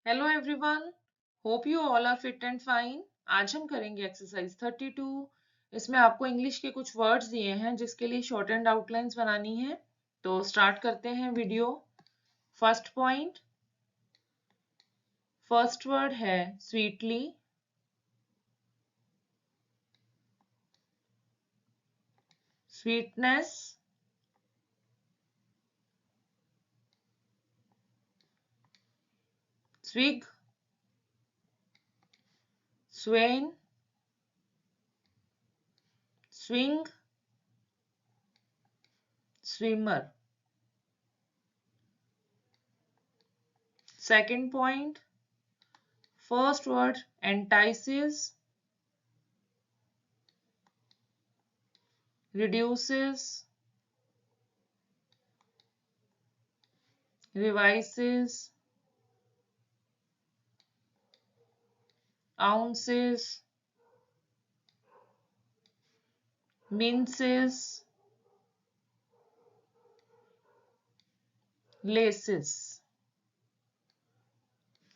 Hello everyone, hope you all are fit and fine. आज हम करेंगे एक्सरसाइज 32। इसमें आपको इंग्लिश के कुछ वर्ड्स दिए हैं जिसके लिए शॉर्ट एंड आउटलाइंस बनानी है। तो स्टार्ट करते हैं video. First point, first word है sweetly. Sweetness, swig, swain, swing, swimmer. Second point, first word entices, reduces, revises, ounces, minces, laces.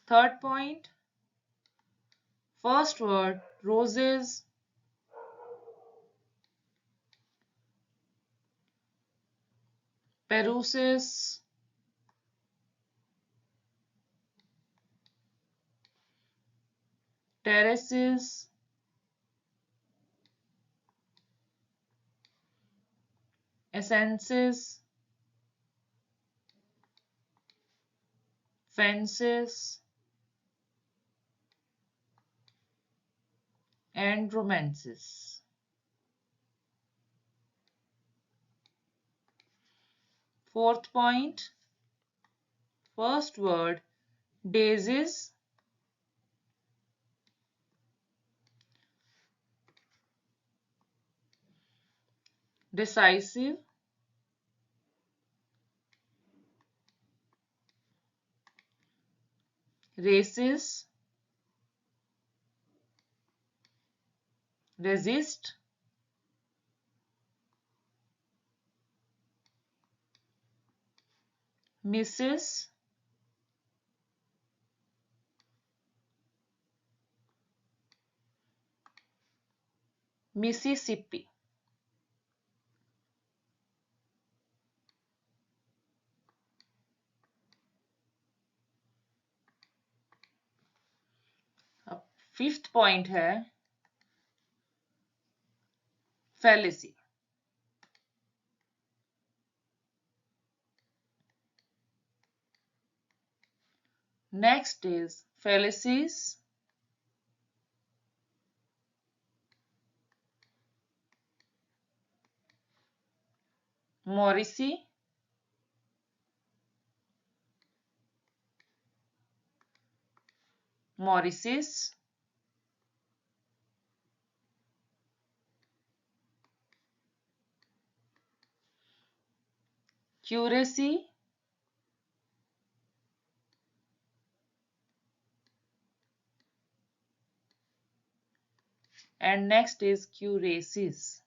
Third point, first word roses, peruses, terraces, essences, fences, and romances. Fourth point, first word daisies, decisive, races, resist, misses, Mississippi. अब fifth point है fallacy. Next is fallacies, Morrissey, Morrises, curacy, and next is curacies.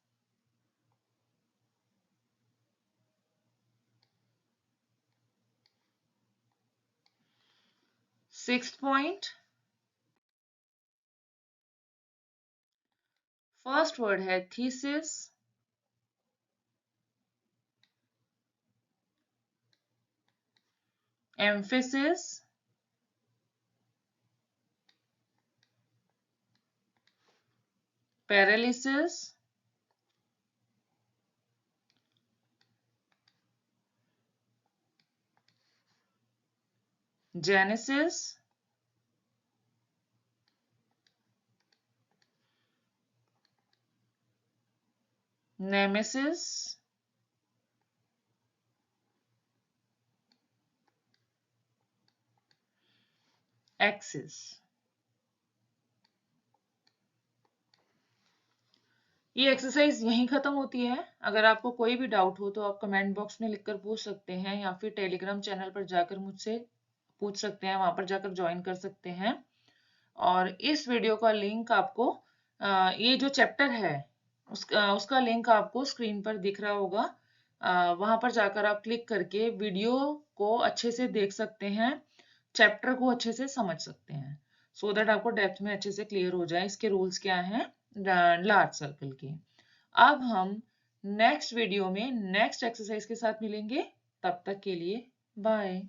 Sixth point, first word है thesis, emphasis, paralysis, genesis, nemesis, axis. ये exercise यहीं खत्म होती है। अगर आपको कोई भी डाउट हो तो आप कमेंट बॉक्स में लिखकर पूछ सकते हैं या फिर टेलीग्राम चैनल पर जाकर मुझसे पूछ सकते हैं, वहां पर जाकर ज्वाइन कर सकते हैं। और इस वीडियो का लिंक आपको ये जो चैप्टर है उसका लिंक आपको स्क्रीन पर दिख रहा होगा। वहां पर जाकर आप क्लिक करके वीडियो को अच्छे से देख सकते हैं चैप्टर को अच्छे से समझ सकते हैं, सो दैट आपको डेप्थ में अच्छे से क्लियर हो जाए इसके रूल्स क्या हैं लार्ज सर्कल के। अब हम नेक्स्ट वीडियो में नेक्स्ट एक्सरसाइज के साथ मिलेंगे, तब तक के लिए बाय।